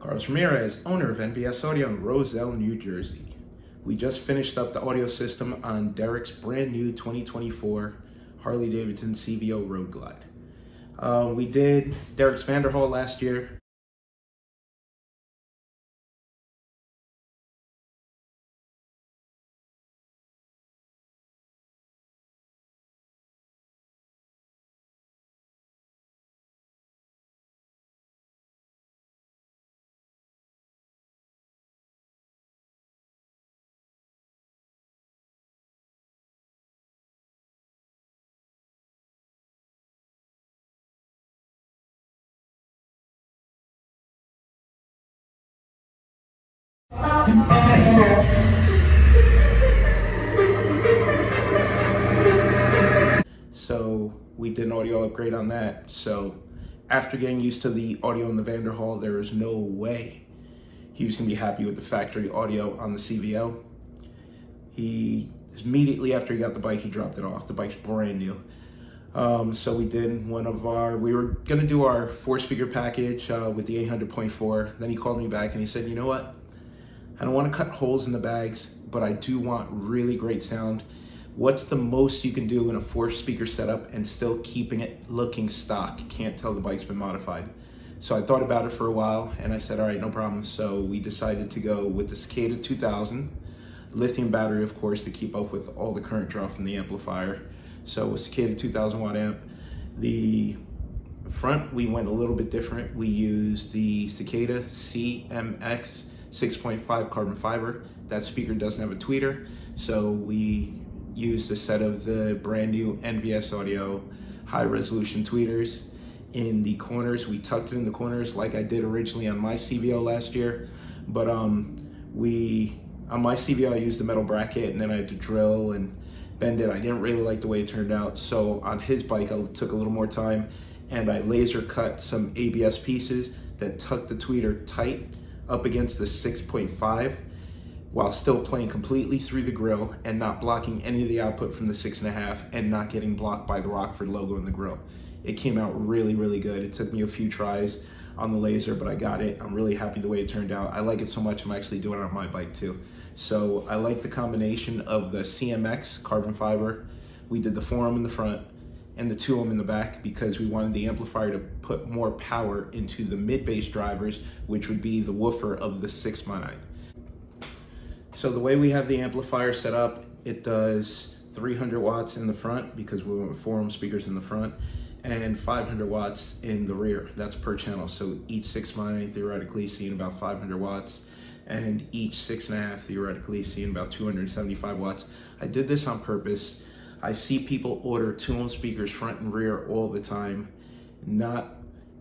Carlos Ramirez, owner of NVS Audio in Roselle, New Jersey. We just finished up the audio system on Derek's brand new 2024 Harley Davidson CVO Road Glide. We did Derek's Vanderhall last year. So we did an audio upgrade on that. So after getting used to the audio in the Vanderhall, there was no way he was gonna be happy with the factory audio on the CVO. He immediately after he got the bike, he dropped it off. The bike's brand new. So we did we were gonna do our 4-speaker package with the 800.4. Then he called me back and he said, you know what? I don't want to cut holes in the bags, but I do want really great sound. What's the most you can do in a 4-speaker setup and still keeping it looking stock? Can't tell the bike's been modified. So I thought about it for a while and I said, all right, no problem. So we decided to go with the Cicada 2000, lithium battery, of course, to keep up with all the current draw from the amplifier. So with Cicada 2000 watt amp, the front, we went a little bit different. We used the Cicada Cmx 6.5 carbon fiber. That speaker doesn't have a tweeter, so we used a set of the brand new NVS Audio high resolution tweeters in the corners. We tucked it in the corners like I did originally on my CVO last year, but on my CVO I used the metal bracket and then I had to drill and bend it. I didn't really like the way it turned out, so on his bike I took a little more time and I laser cut some ABS pieces that tucked the tweeter tight up against the 6.5 while still playing completely through the grill and not blocking any of the output from the 6.5 and not getting blocked by the Rockford logo in the grill. It came out really, really good. It took me a few tries on the laser, but I got it. I'm really happy the way it turned out. I like it so much, I'm actually doing it on my bike too. So I like the combination of the CMX carbon fiber. We did the 4-ohm in the front and the 2-ohm in the back because we wanted the amplifier to put more power into the mid-bass drivers, which would be the woofer of the 6x9. So the way we have the amplifier set up, it does 300 watts in the front because we went with 4-ohm speakers in the front and 500 watts in the rear. That's per channel. So each 6x9 theoretically seeing about 500 watts and each 6.5 theoretically seeing about 275 watts. I did this on purpose. I see people order 2-ohm speakers front and rear all the time, not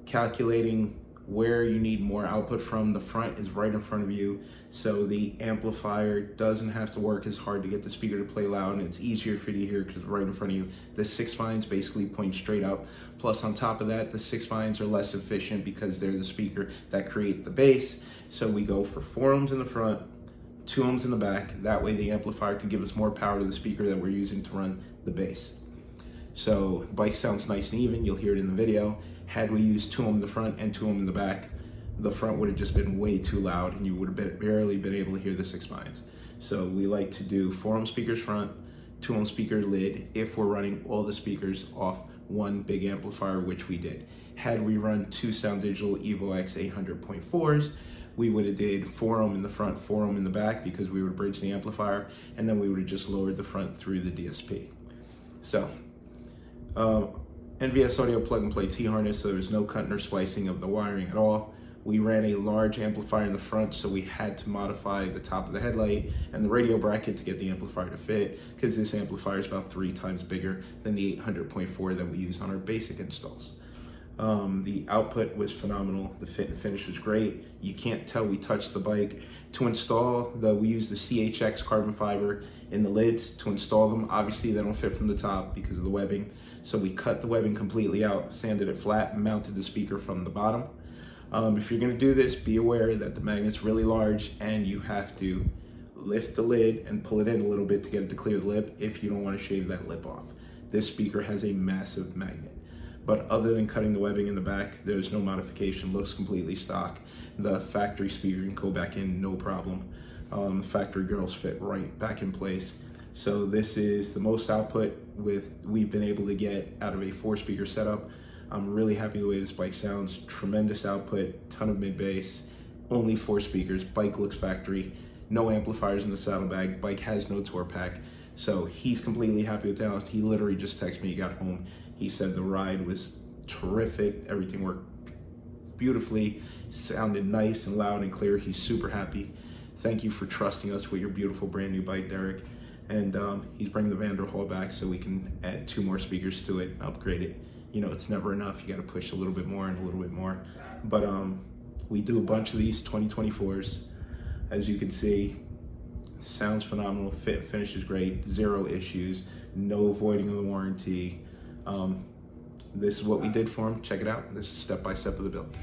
calculating where you need more output from. The front is right in front of you, so the amplifier doesn't have to work as hard to get the speaker to play loud, and it's easier for you to hear because it's right in front of you. The 6x9s basically point straight up. Plus on top of that, the 6x9s are less efficient because they're the speaker that create the bass. So we go for 4-ohms in the front, 2-ohms in the back. That way the amplifier can give us more power to the speaker that we're using to run the bass. So bike sounds nice and even. You'll hear it in the video. Had we used 2-ohm in the front and 2-ohm in the back, the front would have just been way too loud and you would have barely been able to hear the 6x9s. So we like to do 4-ohm speakers front, 2-ohm speaker lid if we're running all the speakers off one big amplifier, which we did. Had we run 2 Sound Digital Evo X 800.4s, we would have did 4-ohm in the front, 4-ohm in the back because we would bridge the amplifier, and then we would have just lowered the front through the DSP. So, NVS Audio plug and play T-harness, so there's no cutting or splicing of the wiring at all. We ran a large amplifier in the front, so we had to modify the top of the headlight and the radio bracket to get the amplifier to fit, because this amplifier is about 3 times bigger than the 800.4 that we use on our basic installs. The output was phenomenal. The fit and finish was great. You can't tell we touched the bike. To install, we use the CHX carbon fiber in the lids to install them. Obviously, they don't fit from the top because of the webbing. So we cut the webbing completely out, sanded it flat, and mounted the speaker from the bottom. If you're gonna do this, be aware that the magnet's really large and you have to lift the lid and pull it in a little bit to get it to clear the lip if you don't want to shave that lip off. This speaker has a massive magnet. But other than cutting the webbing in the back, there's no modification. Looks completely stock. The factory speaker can go back in, no problem. The factory girls fit right back in place. So this is the most output we've been able to get out of a 4-speaker setup. I'm really happy the way this bike sounds. Tremendous output, ton of mid bass, only 4 speakers. Bike looks factory, no amplifiers in the saddlebag. Bike has no tour pack. So he's completely happy with that. He literally just texted me, he got home. He said the ride was terrific. Everything worked beautifully, sounded nice and loud and clear. He's super happy. Thank you for trusting us with your beautiful brand new bike, Derek. And he's bringing the Vanderhall back so we can add 2 more speakers to it and upgrade it. You know, it's never enough. You got to push a little bit more and a little bit more. But we do a bunch of these 2024s. As you can see, sounds phenomenal. Finish is great. 0 issues. No voiding of the warranty. This is what we did for him. Check it out. This is step by step of the build.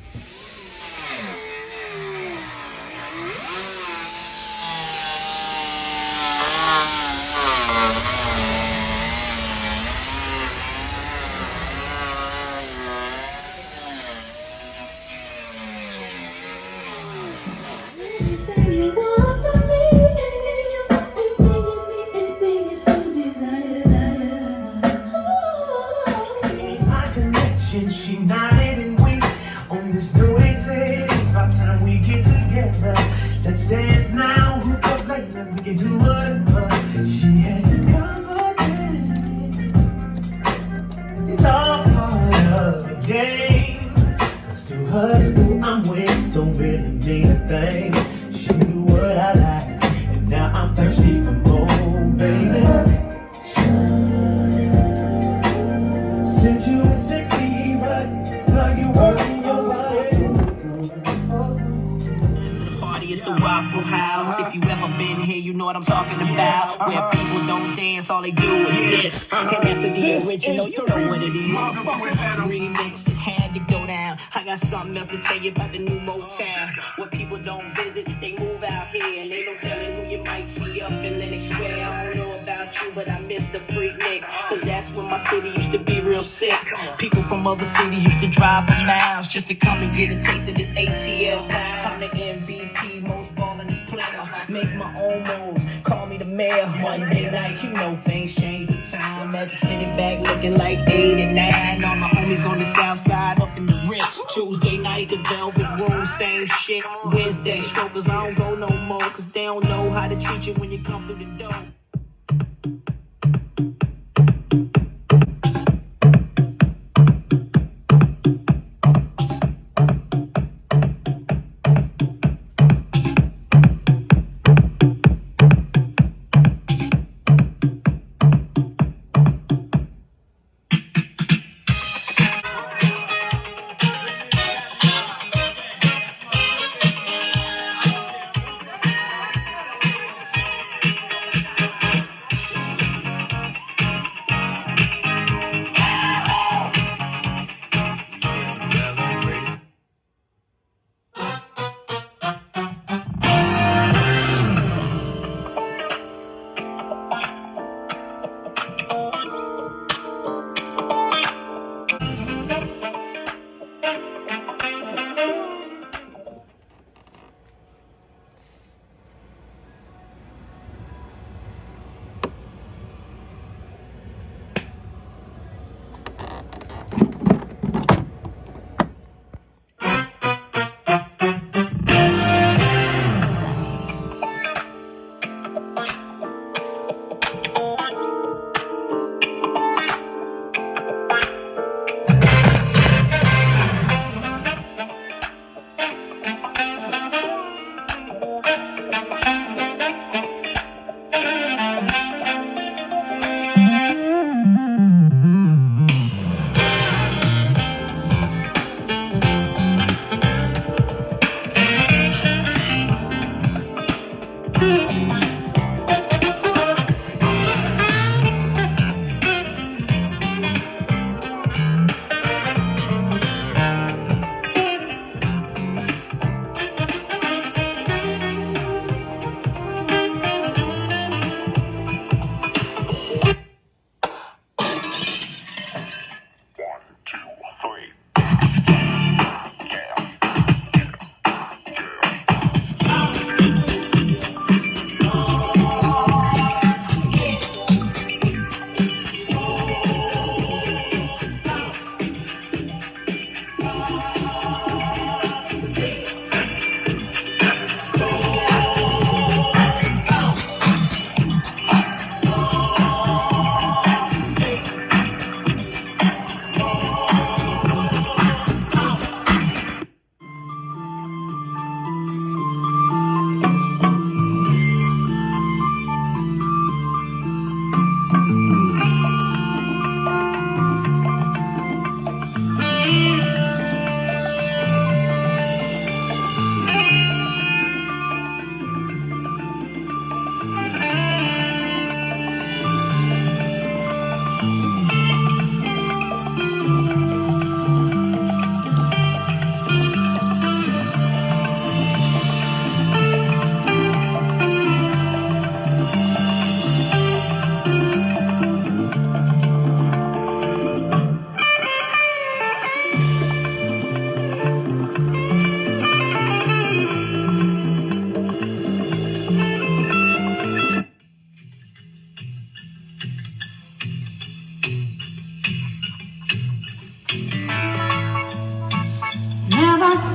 She nodded and winked on this new exit. It's about time we get together. Let's dance now, hook up like that, we can do whatever. She had the confidence. It's all part of the game. Cause to her, who I'm with don't really mean a thing. She knew what I liked, and now I'm thirsty for more, baby. Since you were 60, right? Now you working your body. The party is the Waffle House. If you ever been here, you know what I'm talking about. Where people don't dance, all they do is this. And after the original, you know what it is. Remix, it had to go down. I got something else to tell you about the new Motown. Where people don't visit, they move out here. And they don't telling who you might see up in Lenox Square. I don't know about you, but I miss the Freaknik. Cause that's when my city used to be real sick. People from other cities used to drive for miles just to come and get a taste of this ATL style. I'm the MVP, most ballin' is player. Make my own moves, call me the mayor. Monday night, you know things change with time. Magic City back looking like 89. All my homies on the south side up in the Ritz. Tuesday night, the Velvet Room, same shit. Wednesday, strokers, I don't go no more. Cause they don't know how to treat you when you come through the door.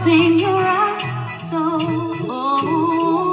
sing your rock song.